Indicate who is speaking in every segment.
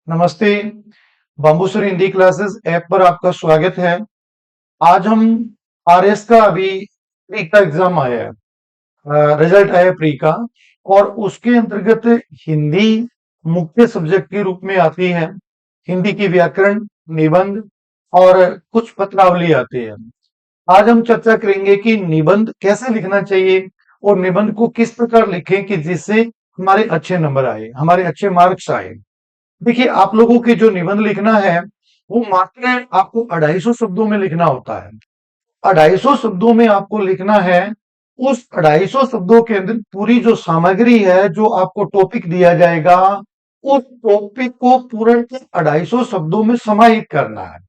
Speaker 1: नमस्ते। बाम्बूसर Hindi classes app पर आपका स्वागत है। आज हम आरएस का अभी प्री का एग्जाम आया है, रिजल्ट आया प्री का, और उसके अंतर्गत हिंदी मुख्य सब्जेक्ट के रूप में आती है। हिंदी की व्याकरण, निबंध और कुछ पत्रावली आती है। आज हम चर्चा करेंगे कि निबंध कैसे लिखना चाहिए और निबंध को किस प्रकार लिखें कि जिससे हमारे अच्छे नंबर आए, हमारे अच्छे मार्क्स आए। देखिए, आप लोगों के जो निबंध लिखना है वो मात्र आपको 250 शब्दों में लिखना होता है। 250 शब्दों में आपको लिखना है। उस 250 शब्दों के अंदर पूरी जो सामग्री है, जो आपको टॉपिक दिया जाएगा, उस टॉपिक को पूरे 250 शब्दों में समाहित करना है।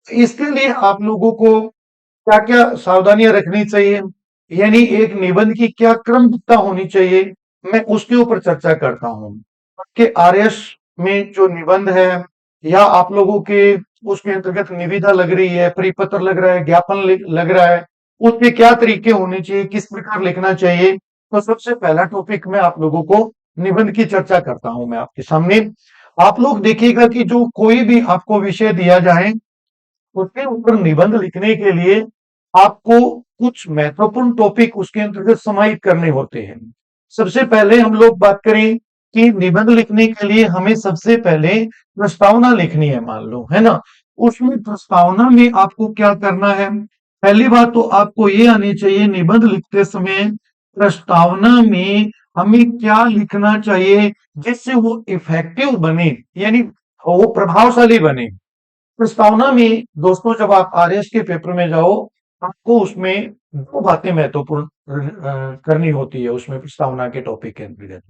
Speaker 1: इसके लिए आप लोगों को क्या क्या सावधानियां रखनी चाहिए, यानी एक निबंध की क्या क्रमबद्धता होनी चाहिए, मैं उसके ऊपर चर्चा करता हूं कि आरएस में जो निबंध है या आप लोगों के उसके अंतर्गत निविदा लग रही है, परिपत्र लग रहा है, ज्ञापन लग रहा है, उसके क्या तरीके होने चाहिए, किस प्रकार लिखना चाहिए। तो सबसे पहला टॉपिक मैं आप लोगों को निबंध की चर्चा करता हूं मैं आपके सामने। आप लोग देखिएगा कि जो कोई भी आपको विषय दिया जाए उसके ऊपर निबंध लिखने के लिए आपको कुछ महत्वपूर्ण टॉपिक उसके अंतर्गत समाहित करने होते हैं। सबसे पहले हम लोग बात करें कि निबंध लिखने के लिए हमें सबसे पहले प्रस्तावना लिखनी है, मान लो, है ना। उसमें प्रस्तावना में आपको क्या करना है? पहली बात तो आपको ये आनी चाहिए, निबंध लिखते समय प्रस्तावना में हमें क्या लिखना चाहिए जिससे वो इफेक्टिव बने, यानी वो प्रभावशाली बने। प्रस्तावना में दोस्तों, जब आप आरएस के पेपर में जाओ, आपको उसमें दो बातें महत्वपूर्ण करनी होती है। उसमें प्रस्तावना के टॉपिक के अंतर्गत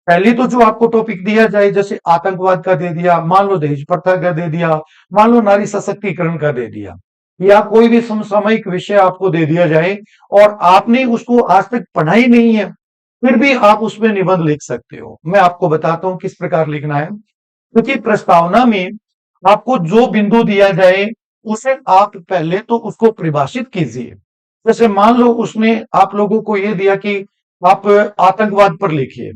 Speaker 1: पहली तो जो आपको टॉपिक दिया जाए, जैसे आतंकवाद का दे दिया, मान लो दहेज प्रथा का दे दिया, मान लो नारी सशक्तिकरण का दे दिया, या कोई भी समसामयिक विषय आपको दे दिया जाए और आपने उसको आज तक पढ़ा ही नहीं है, फिर भी आप उसमें निबंध लिख सकते हो। मैं आपको बताता हूं किस प्रकार लिखना है। क्योंकि प्रस्तावना में आपको जो बिंदु दिया जाए उसे आप पहले तो उसको परिभाषित कीजिए। जैसे मान लो उसने आप लोगों को यह दिया कि आप आतंकवाद पर लिखिए।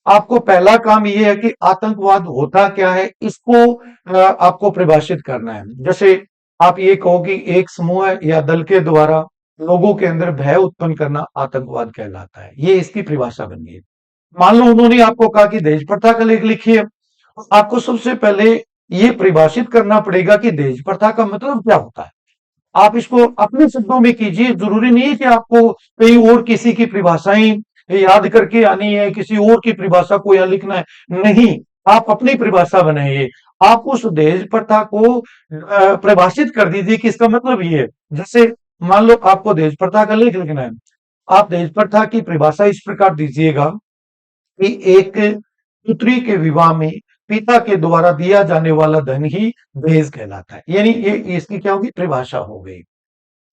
Speaker 1: आपको पहला काम यह है कि आतंकवाद होता क्या है, इसको आपको परिभाषित करना है। जैसे आप ये कहो कि एक समूह या दल के द्वारा लोगों के अंदर भय उत्पन्न करना आतंकवाद कहलाता है, ये इसकी परिभाषा बन गई। मान लो उन्होंने आपको कहा कि दहेज प्रथा का लेख लिखिए, तो आपको सबसे पहले ये परिभाषित करना पड़ेगा कि दहेज प्रथा का मतलब क्या होता है। आप इसको अपने शब्दों में कीजिए, जरूरी नहीं है कि आपको कहीं और किसी की परिभाषाएं याद करके आनी है, किसी और की परिभाषा को यहाँ लिखना है। नहीं, आप अपनी परिभाषा बनाइए। आप उस दहेज प्रथा को परिभाषित कर दीजिए कि इसका मतलब ये है। जैसे मान लो आपको दहेज प्रथा का लेख लिखना है, आप दहेज प्रथा की परिभाषा इस प्रकार दीजिएगा कि एक पुत्री के विवाह में पिता के द्वारा दिया जाने वाला धन ही दहेज कहलाता है। यानी ये इसकी क्या होगी, परिभाषा हो गई।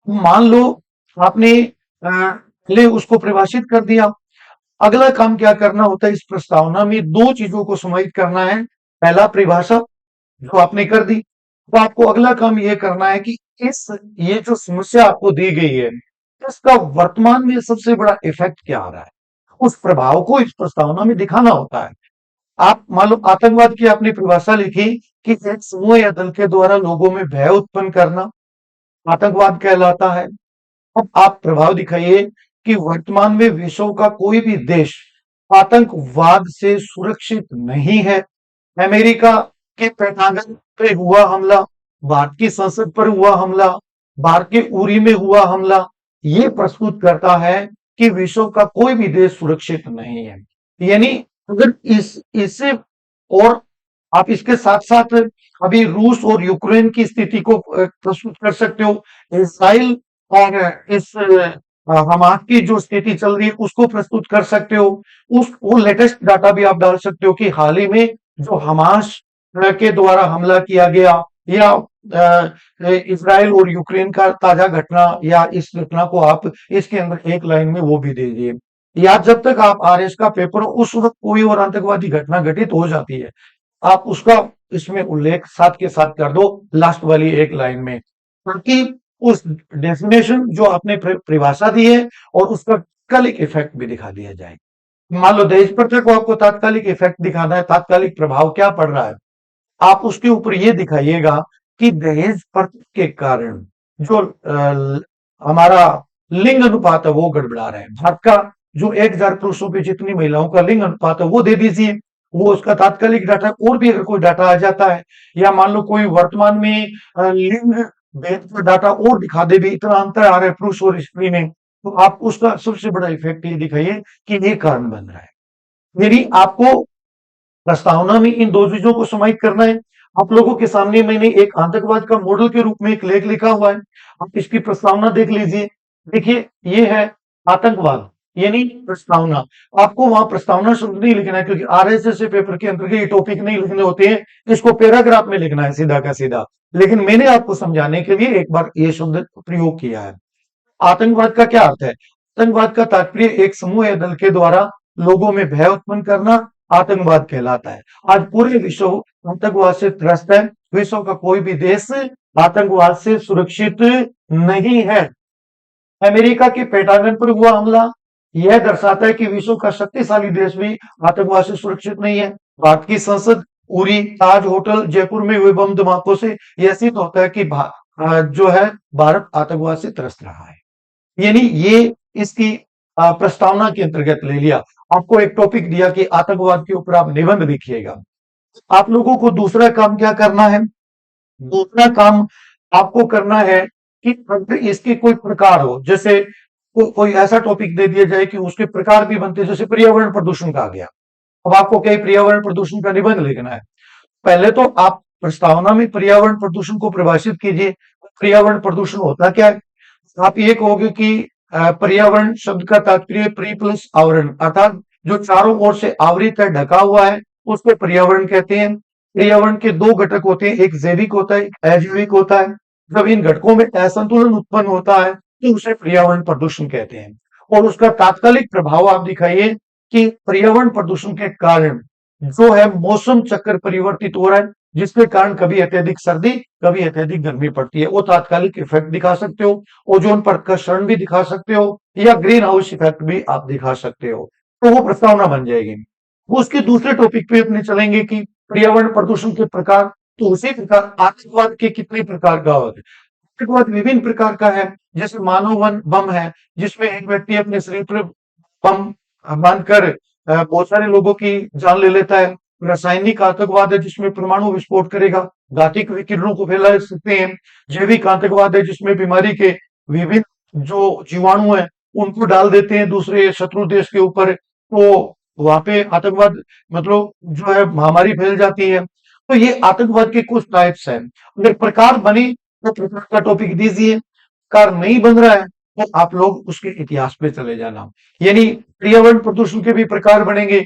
Speaker 1: मान लो आपने पहले उसको परिभाषित कर दिया। अगला काम क्या करना होता है, इस प्रस्तावना में दो चीजों को समाहित करना है। पहला परिभाषा जो आपने कर दी, तो आपको अगला काम यह करना है कि इस ये जो समस्या आपको दी गई है, इसका वर्तमान में सबसे बड़ा इफेक्ट क्या आ रहा है, उस प्रभाव को इस प्रस्तावना में दिखाना होता है। आप मान लो आतंकवाद की आपने परिभाषा लिखी कि एक समूह या दल के द्वारा लोगों में भय उत्पन्न करना आतंकवाद कहलाता है। अब आप प्रभाव दिखाइए कि वर्तमान में विश्व का कोई भी देश आतंकवाद से सुरक्षित नहीं है। अमेरिका के पेंटागन पे हुआ हमला, भारत की संसद पर हुआ हमला, भारत के उरी में हुआ हमला, ये प्रस्तुत करता है कि विश्व का कोई भी देश सुरक्षित नहीं है। यानी अगर इस इससे और आप इसके साथ साथ अभी रूस और यूक्रेन की स्थिति को प्रस्तुत कर सकते हो। इसराइल और इस हमास की जो स्थिति चल रही है उसको प्रस्तुत कर सकते हो। उस वो लेटेस्ट डाटा भी आप डाल सकते हो कि हाल ही में जो हमास के द्वारा हमला किया गया, या इसराइल और यूक्रेन का ताजा घटना, या इस घटना को आप इसके अंदर एक लाइन में वो भी दे दीजिए। या जब तक आप आरएस का पेपर उस वक्त कोई और आतंकवादी घटना घटित हो जाती है, आप उसका इसमें उल्लेख साथ के साथ कर दो लास्ट वाली एक लाइन में, ताकि उस डेफिनेशन जो आपने परिभाषा दी है और उसका तात्कालिक इफेक्ट भी दिखा दिया जाए। मान लो दहेज प्रथा को आपको तात्कालिक इफेक्ट दिखाना है, तात्कालिक प्रभाव क्या पड़ रहा है, आप उसके ऊपर ये दिखाइएगा कि दहेज प्रथा के कारण जो हमारा लिंग अनुपात है वो गड़बड़ा रहा है। भारत का जो 1000 पुरुषों पे जितनी महिलाओं का लिंग अनुपात है वो दे दीजिए, वो उसका तात्कालिक डाटा। और भी अगर कोई डाटा आ जाता है, या मान लो कोई वर्तमान में लिंग भेद का डाटा और दिखा दे भी, इतना अंतर आ रहा है पुरुष और स्त्री में, तो आप उसका सबसे बड़ा इफेक्ट ये दिखाइए कि ये कारण बन रहा है। यदि आपको प्रस्तावना में इन दो चीजों को समाहित करना है, आप लोगों के सामने मैंने एक आतंकवाद का मॉडल के रूप में एक लेख लिखा हुआ है, आप इसकी प्रस्तावना देख लीजिए। देखिए, ये है आतंकवाद यानी प्रस्तावना। आपको वहां प्रस्तावना शब्द नहीं लिखना है, क्योंकि आरएसएस पेपर के अंतर्गत ये टॉपिक नहीं लिखने होते हैं, इसको पैराग्राफ में लिखना है सीधा का सीधा। लेकिन मैंने आपको समझाने के लिए एक बार ये शब्द प्रयोग किया है। आतंकवाद का क्या अर्थ है? आतंकवाद का तात्पर्य एक समूह या दल के द्वारा लोगों में भय उत्पन्न करना आतंकवाद कहलाता है। आज पूरे विश्व आतंकवाद से त्रस्त है। विश्व का कोई भी देश आतंकवाद से सुरक्षित नहीं है। अमेरिका के पेंटागन पर हुआ हमला यह दर्शाता है कि विश्व का शक्तिशाली देश भी आतंकवाद से सुरक्षित नहीं है। भारत की संसद उरी, ताज होटल, जयपुर में हुए बम धमाकों से यह सिद्ध होता है कि जो है भारत आतंकवाद से त्रस्त रहा है। यानी ये इसकी प्रस्तावना के अंतर्गत ले लिया। आपको एक टॉपिक दिया कि आतंकवाद के ऊपर आप निबंध लिखिएगा। आप लोगों को दूसरा काम क्या करना है? दूसरा काम आपको करना है कि अगर इसके कोई प्रकार हो, जैसे कोई ऐसा टॉपिक दे दिया जाए कि उसके प्रकार भी बनते हैं, जैसे पर्यावरण प्रदूषण का आ गया। अब आपको क्या पर्यावरण प्रदूषण का निबंध लिखना है। पहले तो आप प्रस्तावना में पर्यावरण प्रदूषण को परिभाषित कीजिए। पर्यावरण प्रदूषण होता क्या है? आप ये कहोगे कि पर्यावरण शब्द का तात्पर्य परि प्लस आवरण, अर्थात जो चारों ओर से आवृत है, ढका हुआ है, उसको पर्यावरण कहते हैं। पर्यावरण के दो घटक होते हैं, एक जैविक होता है, एक अजैविक होता है। जब इन घटकों में असंतुलन उत्पन्न होता है तो उसे पर्यावरण प्रदूषण कहते हैं। और उसका तात्कालिक प्रभाव आप दिखाइए कि पर्यावरण प्रदूषण के कारण जो है मौसम चक्र परिवर्तित हो रहा है, जिसके कारण कभी अत्यधिक सर्दी, कभी अत्यधिक गर्मी पड़ती है। वो तात्कालिक इफेक्ट दिखा सकते हो, ओजोन परत का क्षरण भी दिखा सकते हो, या ग्रीन हाउस इफेक्ट भी आप दिखा सकते हो। तो वो प्रस्तावना बन जाएगी। वो उसके दूसरे टॉपिक पे अपने चलेंगे कि पर्यावरण प्रदूषण के प्रकार। तो उसी प्रकार आतंकवाद के कितने प्रकार का होते हैं? आतंकवाद विभिन्न प्रकार का है। जैसे मानव बम है, जिसमें एक व्यक्ति अपने शरीर पर बम बांधकर बहुत सारे लोगों की जान ले लेता है। रासायनिक आतंकवाद है, जिसमें परमाणु विस्फोट करेगा, घातक विकिरणों को फैला सकते हैं। जैविक आतंकवाद है, जिसमें बीमारी के विभिन्न जो जीवाणु हैं उनको डाल देते हैं दूसरे शत्रु देश के ऊपर, तो वहां पे आतंकवाद मतलब जो है महामारी फैल जाती है। तो ये आतंकवाद के कुछ टाइप्स हैं। अगर प्रकार बने तो प्रकार का टॉपिक दीजिए, प्रकार नहीं बन रहा है तो आप लोग उसके इतिहास पे चले जाना। यानी पर्यावरण प्रदूषण के भी प्रकार बनेंगे,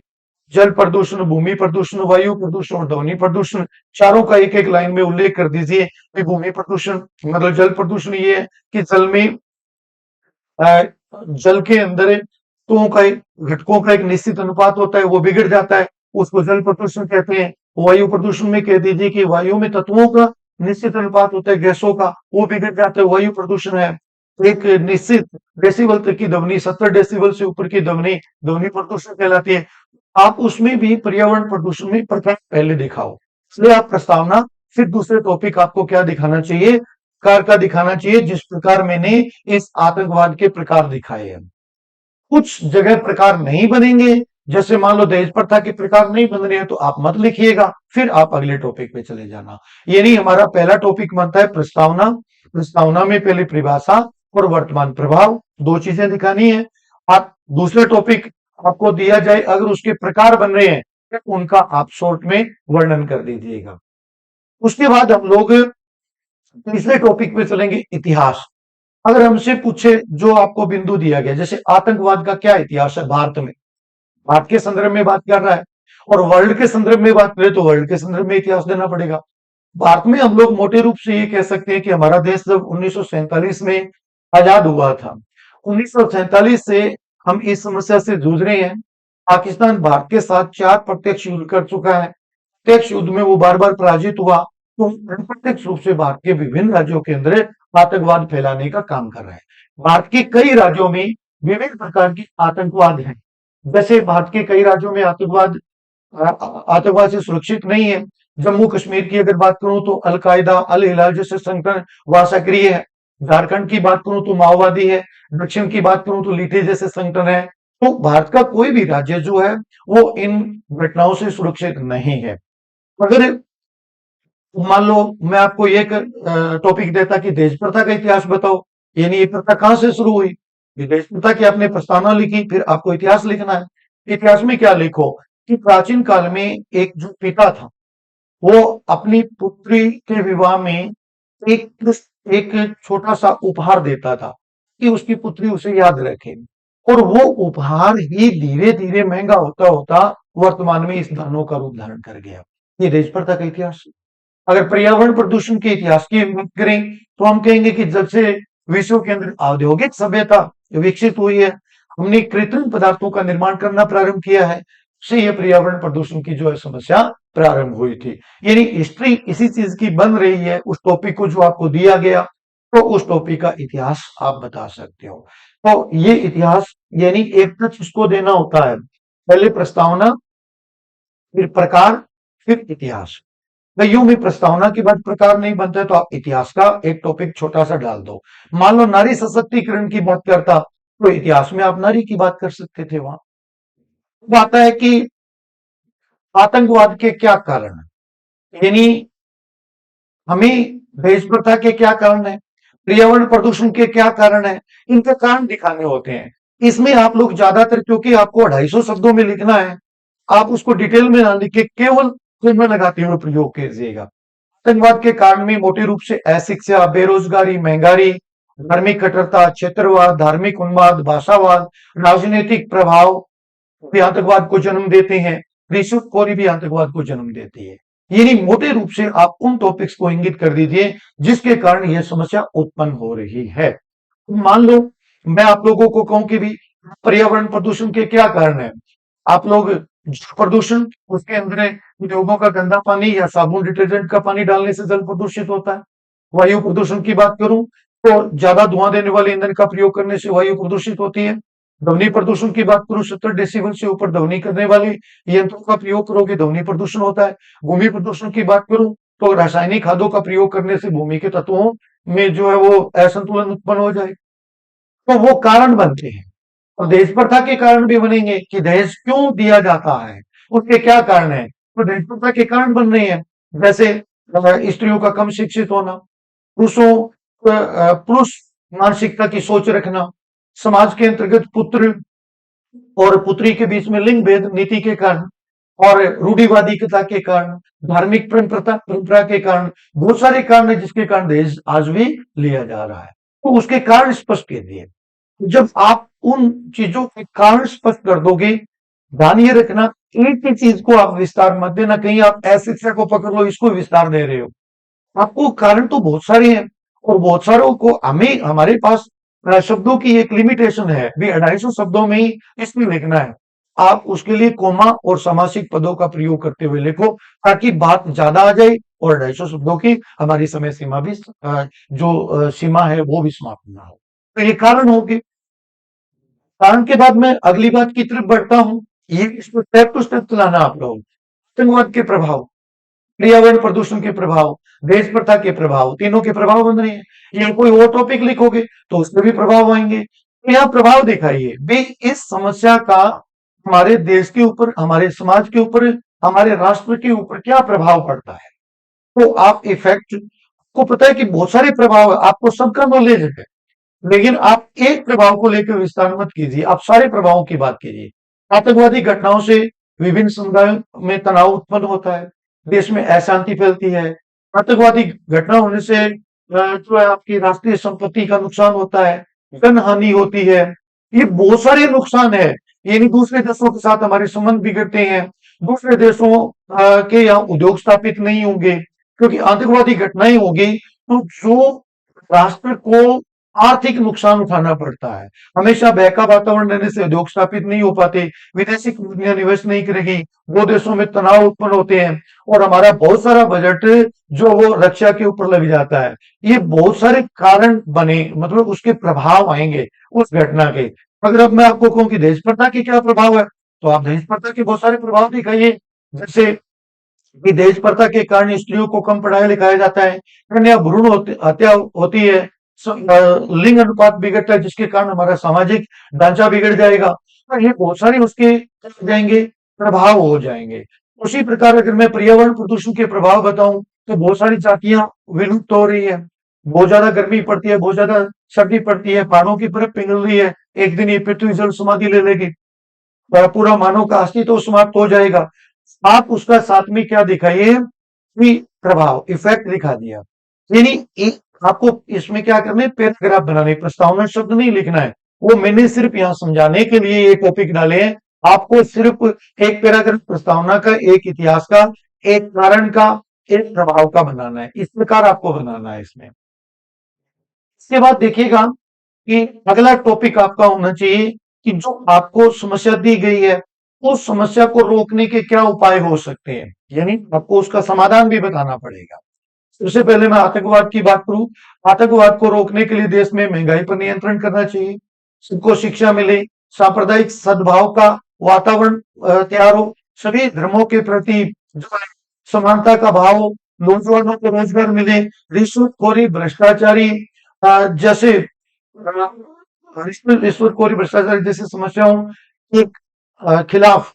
Speaker 1: जल प्रदूषण, भूमि प्रदूषण, वायु प्रदूषण और ध्वनि प्रदूषण। चारों का एक एक लाइन में उल्लेख कर दीजिए कि भूमि प्रदूषण मतलब जल प्रदूषण ये है कि जल में जल के अंदर तत्वों का घटकों का एक निश्चित अनुपात होता है, वो बिगड़ जाता है, उसको जल प्रदूषण कहते हैं। वायु प्रदूषण में कह दीजिए कि वायु में तत्वों का निश्चित अनुपात होता है, गैसों का, वो बिगड़ जाता है, वायु प्रदूषण है। एक निश्चित डेसिबल तक की ध्वनि, 70 डेसिबल से ऊपर की ध्वनि ध्वनि प्रदूषण कहलाती है। आप उसमें भी पर्यावरण प्रदूषण में प्रकार पहले दिखाओ, इसलिए आप प्रस्तावना फिर दूसरे टॉपिक आपको क्या दिखाना चाहिए, प्रकार का दिखाना चाहिए, जिस प्रकार मैंने इस आतंकवाद के प्रकार दिखाए हैं। कुछ जगह प्रकार नहीं बनेंगे, जैसे मान लो दहेज प्रथा के प्रकार नहीं बन रहे हैं तो आप मत लिखिएगा, फिर आप अगले टॉपिक पे चले जाना। यानी हमारा पहला टॉपिक बनता है प्रस्तावना। प्रस्तावना में पहले परिभाषा और वर्तमान प्रभाव, दो चीजें दिखानी है। आप दूसरा टॉपिक आपको दिया जाए, अगर उसके प्रकार बन रहे हैं तो उनका आप शॉर्ट में वर्णन कर दीजिएगा। उसके बाद हम लोग तीसरे टॉपिक पे चलेंगे, इतिहास। अगर हमसे पूछे जो आपको बिंदु दिया गया, जैसे आतंकवाद का क्या इतिहास है भारत में, भारत के संदर्भ में बात कर रहा है, और वर्ल्ड के संदर्भ में बात करें तो वर्ल्ड के संदर्भ में इतिहास देना पड़ेगा। भारत में हम लोग मोटे रूप से ये कह सकते हैं कि हमारा देश जब 1947 में आजाद हुआ था, 1947 से हम इस समस्या से जूझ रहे हैं। पाकिस्तान भारत के साथ 4 प्रत्यक्ष युद्ध कर चुका है। प्रत्यक्ष युद्ध में वो बार बार पराजित हुआ, तो अप्रत्यक्ष रूप से भारत के विभिन्न राज्यों के अंदर आतंकवाद फैलाने का काम कर रहा है। भारत के कई राज्यों में विभिन्न प्रकार की आतंकवाद है। जैसे भारत के कई राज्यों में आतंकवाद आतंकवाद से सुरक्षित नहीं है, जम्मू कश्मीर की अगर बात करूं तो अलकायदा, अल हिलाल जैसे संगठन वहां सक्रिय है। झारखंड की बात करूं तो माओवादी है। दक्षिण की बात करूं तो लीटे जैसे संगठन है। तो भारत का कोई भी राज्य जो है वो इन घटनाओं से सुरक्षित नहीं है। अगर मान लो मैं आपको एक टॉपिक देता कि देश प्रथा का इतिहास बताओ, यानी ये प्रथा कहां से शुरू हुई। ये देश प्रथा की आपने प्रस्तावना लिखी, फिर आपको इतिहास लिखना है। इतिहास में क्या लिखो कि प्राचीन काल में एक जो पिता था वो अपनी पुत्री के विवाह में एक एक छोटा सा उपहार देता था कि उसकी पुत्री उसे याद रखे। और वो उपहार ही धीरे धीरे महंगा होता होता वर्तमान में इस दानों का रूप धारण कर गया। ये देश प्रथा का इतिहास है। अगर पर्यावरण प्रदूषण के इतिहास की बात करें तो हम कहेंगे कि जब से विश्व के अंदर औद्योगिक सभ्यता विकसित हुई है, हमने कृत्रिम पदार्थों का निर्माण करना प्रारंभ किया है, से ये पर्यावरण प्रदूषण की जो है समस्या प्रारंभ हुई थी। यानी हिस्ट्री इसी चीज की बन रही है। उस टॉपिक को जो आपको दिया गया तो उस टॉपिक का इतिहास आप बता सकते हो। तो ये इतिहास यानी एक टच उसको देना होता है, पहले प्रस्तावना, फिर प्रकार, फिर इतिहास। भाई यूं भी प्रस्तावना के बाद प्रकार नहीं बनता है तो आप इतिहास का एक टॉपिक छोटा सा डाल दो। मान लो नारी सशक्तिकरण की बात करता तो इतिहास में आप नारी की बात कर सकते थे। वहां अब आता है कि आतंकवाद के क्या कारण है, यानी हमें देश प्रथा के क्या कारण है, पर्यावरण प्रदूषण के क्या कारण है, इनके कारण दिखाने होते हैं। इसमें आप लोग ज्यादातर, क्योंकि आपको 250 शब्दों में लिखना है, आप उसको डिटेल में ना लिख के केवल में लगाते हुए प्रयोग कीजिएगा। आतंकवाद के कारण में मोटे रूप से अशिक्षा, बेरोजगारी, महंगाई, धार्मिक कट्टरता, क्षेत्रवाद, धार्मिक उन्माद, भाषावाद, राजनीतिक प्रभाव भी आतंकवाद को जन्म देते हैं। रिश्वतखोरी भी आतंकवाद को जन्म देती है। यानी मोटे रूप से आप उन टॉपिक्स को इंगित कर दीजिए जिसके कारण यह समस्या उत्पन्न हो रही है। मान लो मैं आप लोगों को कहूं कि भी पर्यावरण प्रदूषण के क्या कारण है। आप लोग प्रदूषण, उसके अंदर उद्योगों का गंदा पानी या साबुन डिटर्जेंट का पानी डालने से जल प्रदूषित होता है। वायु प्रदूषण की बात करूं तो ज्यादा धुआं देने वाले ईंधन का प्रयोग करने से वायु प्रदूषित होती है। ध्वनि प्रदूषण की बात करूं, 70 डेसिबल से ऊपर ध्वनि करने वाले यंत्रों का प्रयोग करोगे ध्वनि प्रदूषण होता है। भूमि प्रदूषण की बात करूं तो रासायनिक खादों का प्रयोग करने से भूमि के तत्वों में जो है वो असंतुलन उत्पन्न हो जाए। तो वो कारण बनते हैं। और दहेज प्रथा के कारण भी बनेंगे कि दहेज क्यों दिया जाता है, उसके क्या कारण है। तो दहेज प्रथा के कारण बन रहे हैं, जैसे स्त्रियों का कम शिक्षित होना, पुरुष मानसिकता की सोच रखना, समाज के अंतर्गत पुत्र और पुत्री के बीच में लिंग भेद नीति के कारण, और रूढ़िवादिकता के कारण, धार्मिक परंपरा के कारण, बहुत सारे कारण है जिसके कारण दहेज आज भी लिया जा रहा है। तो उसके कारण स्पष्ट कीजिए। जब आप उन चीजों के कारण स्पष्ट कर दोगे, ध्यान ये रखना, एक ही चीज को आप विस्तार मत देना। कहीं आप अशिक्षा को पकड़ लो, इसको विस्तार दे रहे हो। आपको कारण तो बहुत सारे हैं और बहुत सारों को हमें, हमारे पास शब्दों की एक लिमिटेशन है भी, 250 शब्दों में ही इसमें लिखना है। आप उसके लिए कोमा और समासिक पदों का प्रयोग करते हुए लिखो ताकि बात ज्यादा आ जाए और 250 शब्दों की हमारी समय सीमा भी सीमा है वो भी समाप्त ना हो। तो ये कारण होंगे। कारण के बाद मैं अगली बात की तरफ बढ़ता हूं। ये इसको स्टेप टू स्टेप चलाना आप लोग। आतंकवाद के प्रभाव, पर्यावरण प्रदूषण के प्रभाव, देश प्रथा के प्रभाव, तीनों के प्रभाव बन रहे हैं। ये कोई और टॉपिक लिखोगे तो उसमें भी प्रभाव आएंगे। तो यहाँ प्रभाव दिखाइए भी, इस समस्या का हमारे देश के ऊपर, हमारे समाज के ऊपर, हमारे राष्ट्र के ऊपर क्या प्रभाव पड़ता है। तो आप इफेक्ट को पता है कि बहुत सारे प्रभाव है, आपको सबका नॉलेज है, लेकिन आप एक प्रभाव को लेकर विस्तार मत कीजिए, आप सारे प्रभावों की बात कीजिए। आतंकवादी घटनाओं से विभिन्न समुदायों में तनाव उत्पन्न होता है, देश में अशांति फैलती है। आतंकवादी घटना होने से जो है आपकी राष्ट्रीय संपत्ति का नुकसान होता है, धन हानि होती है। ये बहुत सारे नुकसान है। यानी दूसरे देशों के साथ हमारे संबंध बिगड़ते हैं, दूसरे देशों के यहाँ उद्योग स्थापित नहीं होंगे क्योंकि आतंकवादी घटनाएं होगी। तो जो राष्ट्र को आर्थिक नुकसान उठाना पड़ता है, हमेशा बहका वातावरण रहने से उद्योग स्थापित नहीं हो पाते, विदेशी कंपनियां निवेश नहीं करेगी, दो देशों में तनाव उत्पन्न होते हैं और हमारा बहुत सारा बजट जो वो रक्षा के ऊपर लग जाता है। ये बहुत सारे कारण बने, मतलब उसके प्रभाव आएंगे उस घटना के। अगर अब मैं आपको कहूं कि दहेज प्रथा के क्या प्रभाव है तो आप दहेज प्रथा के बहुत सारे प्रभाव दिखाइए। जैसे कि दहेज प्रथा के कारण स्त्रियों को कम पढ़ाया लिखाया जाता है, कन्या भ्रूण हत्या होती है, लिंग अनुपात बिगड़ता है, जिसके कारण हमारा सामाजिक ढांचा बिगड़ जाएगा। और ये बहुत सारे उसके हो जाएंगे, प्रभाव हो जाएंगे। उसी प्रकार अगर मैं पर्यावरण प्रदूषण के प्रभाव बताऊं, तो बहुत सारी जातियां विलुप्त हो रही है। बहुत ज्यादा गर्मी पड़ती है, बहुत ज्यादा सर्दी पड़ती है, पहाड़ों की बर्फ पिघल रही है। एक दिन ये पृथ्वी जल समाधि ले लेगी, पूरा मानव का अस्तित्व तो समाप्त हो जाएगा। आप उसका साथ में क्या दिखाइए कि प्रभाव, इफेक्ट दिखा दिया। यानी आपको इसमें क्या करना है, पैराग्राफ बनाने, प्रस्तावना शब्द नहीं लिखना है। वो मैंने सिर्फ यहाँ समझाने के लिए ये टॉपिक डाले हैं। आपको सिर्फ एक पैराग्राफ प्रस्तावना का, एक इतिहास का, एक कारण का, एक प्रभाव का बनाना है। इस प्रकार आपको बनाना है इसमें। इसके बाद देखिएगा कि अगला टॉपिक आपका होना चाहिए कि जो आपको समस्या दी गई है, उस समस्या को रोकने के क्या उपाय हो सकते हैं, यानी आपको उसका समाधान भी बताना पड़ेगा। सबसे पहले मैं आतंकवाद की बात करूं। आतंकवाद को रोकने के लिए देश में महंगाई पर नियंत्रण करना चाहिए, सबको शिक्षा मिले, सांप्रदायिक सद्भाव का वातावरण तैयार हो, सभी धर्मों के प्रति जो है समानता का भाव हो, नौजवानों को रोजगार मिले, रिश्वतखोरी भ्रष्टाचारी जैसे रिश्वतखोरी भ्रष्टाचार जैसी समस्याओं के खिलाफ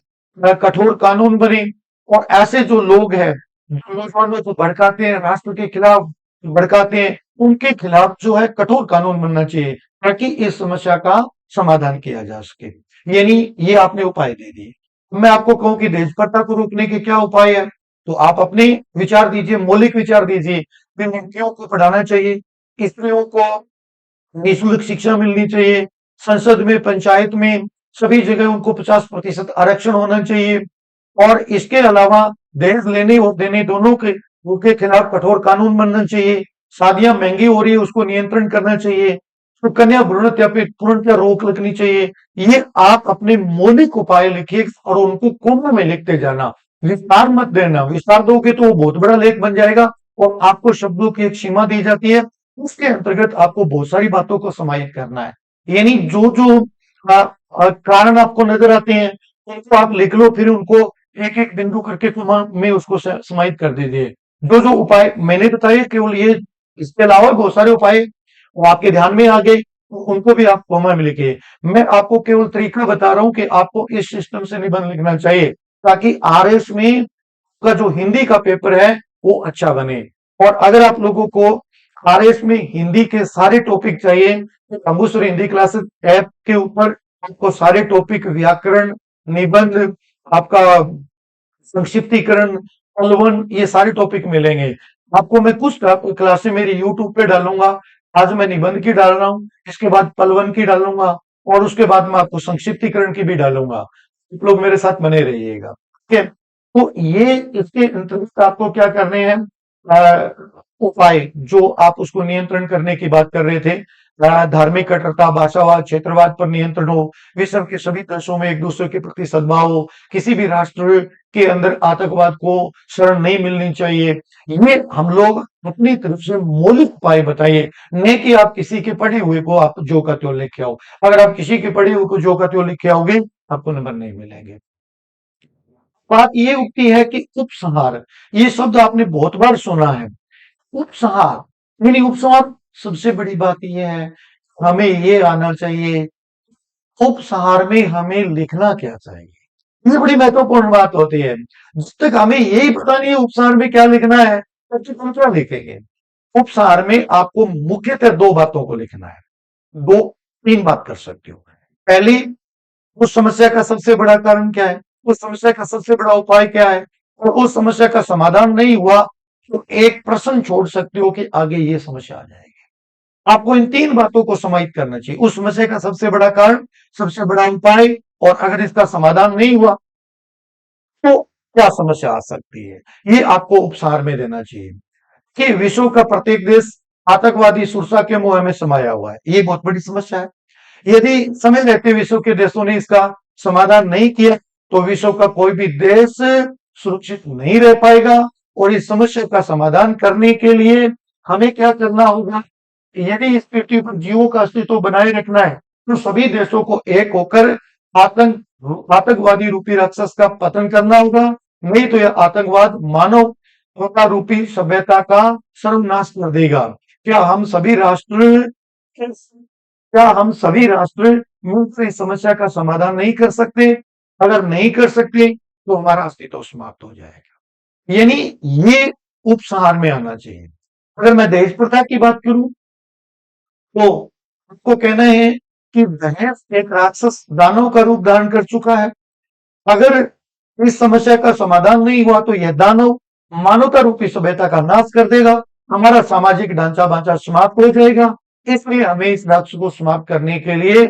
Speaker 1: कठोर कानून बने। और ऐसे जो लोग हैं जो नौजवानों को भड़काते हैं, राष्ट्र के खिलाफ भड़काते हैं, उनके खिलाफ जो है कठोर कानून बनना चाहिए, ताकि इस समस्या का समाधान किया जा सके। यानी ये आपने उपाय दे दिए। मैं आपको कहूं कि दहेज प्रथा को रोकने के क्या उपाय है, तो आप अपने विचार दीजिए, मौलिक विचार दीजिए। लड़कियों को पढ़ाना चाहिए, स्त्रियों को निःशुल्क शिक्षा मिलनी चाहिए, संसद में, पंचायत में, सभी जगह उनको 50% आरक्षण होना चाहिए। और इसके अलावा दहेज लेने और देने दोनों के उनके खिलाफ कठोर कानून बनना चाहिए। शादियां महंगी हो रही है, उसको नियंत्रण करना चाहिए। तो कन्या भ्रूण हत्या पे तुरंत रोक लगनी चाहिए। ये आप अपने मौलिक उपाय लिखिए और उनको कोमों में लिखते जाना, विस्तार मत देना। विस्तार दोगे तो वो बहुत बड़ा लेख बन जाएगा, और आपको शब्दों की एक सीमा दी जाती है, उसके अंतर्गत आपको बहुत सारी बातों को समाहित करना है। यानी जो जो कारण आपको नजर आते हैं, उनको आप लिख लो, फिर उनको एक एक बिंदु करके कोमा में उसको समाहित कर दीजिए। जो जो उपाय मैंने बताए केवल ये, इसके अलावा बहुत सारे उपाय वो आपके ध्यान में आ गए, तो उनको भी आप कोमा में लिखिए। मैं आपको केवल तरीका बता रहा हूं कि आपको इस सिस्टम से निबंध लिखना चाहिए, ताकि आरएस में का जो हिंदी का पेपर है वो अच्छा बने। और अगर आप लोगों को आरएस में हिंदी के सारे टॉपिक चाहिए, तो अंबुसुर हिंदी क्लासेस ऐप के ऊपर आपको सारे टॉपिक, व्याकरण, निबंध, आपका संक्षिप्तीकरण, पलवन, ये सारे टॉपिक मिलेंगे। आपको मैं कुछ क्लासें मेरी यूट्यूब पे डालूंगा। आज मैं निबंध की डाल रहा हूँ, इसके बाद पलवन की डालूंगा, और उसके बाद मैं आपको संक्षिप्तीकरण की भी डालूंगा। आप लोग मेरे साथ बने रहिएगा, ठीक है। तो ये इसके अंतर्गत आपको क्या करने हैं, उपाय जो आप उसको नियंत्रण करने की बात कर रहे थे। धार्मिक कट्टरता, भाषावाद, क्षेत्रवाद पर नियंत्रण हो, विश्व के सभी देशों में एक दूसरे के प्रति सद्भाव हो, किसी भी राष्ट्र के अंदर आतंकवाद को शरण नहीं मिलनी चाहिए। ये हम लोग अपनी तरफ से मौलिक उपाय बताइए, न कि आप किसी के पढ़े हुए को आप जो का त्यों लिखे आओ। अगर आप किसी के पढ़े हुए को जो का त्यों लिखे आओगे, आपको नंबर नहीं मिलेंगे। बात ये उठती है कि उपसंहार, ये शब्द आपने बहुत बार सुना है। उपसंहार यानी उपसंहार, सबसे बड़ी बात यह है, हमें ये आना चाहिए उपसंहार में हमें लिखना क्या चाहिए। ये बड़ी महत्वपूर्ण बात होती है। जब तक हमें यही पता नहीं है उपसंहार में क्या लिखना है, तब तक हम क्या लिखेंगे। उपसंहार में आपको मुख्यतः दो बातों को लिखना है, दो तीन बात कर सकते हो। पहली, उस समस्या का सबसे बड़ा कारण क्या है, उस समस्या का सबसे बड़ा उपाय क्या है, और उस समस्या का समाधान नहीं हुआ तो एक प्रश्न छोड़ सकते हो कि आगे ये समस्या आ जाएगी। आपको इन तीन बातों को समाहित करना चाहिए, उस समस्या का सबसे बड़ा कारण, सबसे बड़ा उपाय, और अगर इसका समाधान नहीं हुआ तो क्या समस्या आ सकती है। ये आपको उपसार में देना चाहिए कि विश्व का प्रत्येक देश आतंकवादी सुरक्षा के मुंह में समाया हुआ है। ये बहुत बड़ी समस्या है। यदि समय रहते विश्व के देशों ने इसका समाधान नहीं किया, तो विश्व का कोई भी देश सुरक्षित नहीं रह पाएगा। और इस समस्या का समाधान करने के लिए हमें क्या करना होगा, यदि इस पृथ्वी पर जीवों का अस्तित्व बनाए रखना है, तो सभी देशों को एक होकर आतंकवादी रूपी राक्षस का पतन करना होगा। नहीं तो यह आतंकवाद मानवता रूपी सभ्यता का सर्वनाश कर देगा। क्या हम सभी राष्ट्र क्या हम सभी राष्ट्र मिलकर इस समस्या का समाधान नहीं कर सकते? अगर नहीं कर सकते तो हमारा अस्तित्व समाप्त हो जाएगा। यानी ये उपसंहार में आना चाहिए। अगर मैं दहेज प्रथा की बात करूं तो आपको कहना है कि दहेज एक राक्षस दानव का रूप धारण कर चुका है। अगर इस समस्या का समाधान नहीं हुआ तो यह दानव मानवता रूपी सभ्यता का नाश कर देगा। हमारा सामाजिक ढांचा बांचा समाप्त हो जाएगा। इसलिए हमें इस राक्षस को समाप्त करने के लिए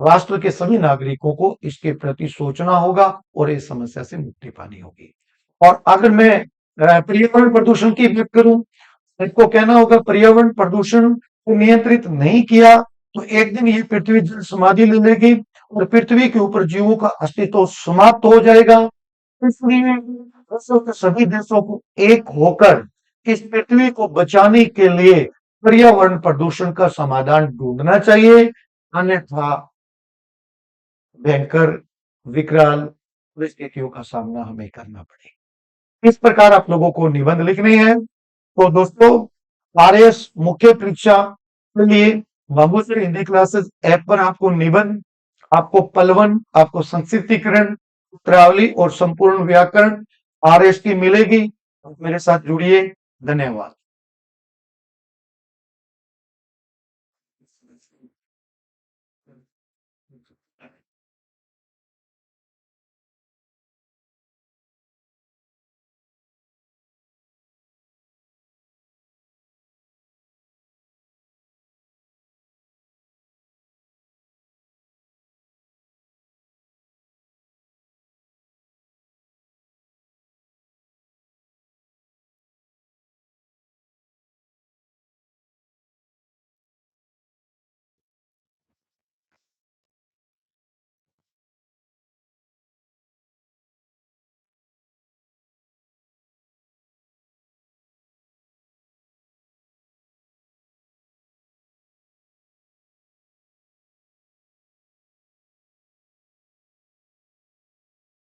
Speaker 1: राष्ट्र के सभी नागरिकों को इसके प्रति सोचना होगा और इस समस्या से मुक्ति पानी होगी। और अगर मैं पर्यावरण प्रदूषण की बात करूं, इसको कहना होगा पर्यावरण प्रदूषण को नियंत्रित नहीं किया तो एक दिन ये पृथ्वी जल समाधि ले लेगी और पृथ्वी के ऊपर जीवों का अस्तित्व समाप्त हो जाएगा। इसलिए विश्व के सभी देशों को एक होकर इस पृथ्वी को बचाने के लिए पर्यावरण प्रदूषण का समाधान ढूंढना चाहिए, अन्यथा भयंकर विकराल परिस्थितियों का सामना हमें करना पड़ेगा। इस प्रकार आप लोगों को निबंध लिखने हैं। तो दोस्तों, आरएस मुख्य परीक्षा के लिए बाबूसर हिंदी क्लासेस ऐप पर आपको निबंध, आपको पलवन, आपको संक्षिप्तीकरण, उत्तरावली और संपूर्ण व्याकरण आरएस की मिलेगी। आप मेरे साथ जुड़िए। धन्यवाद।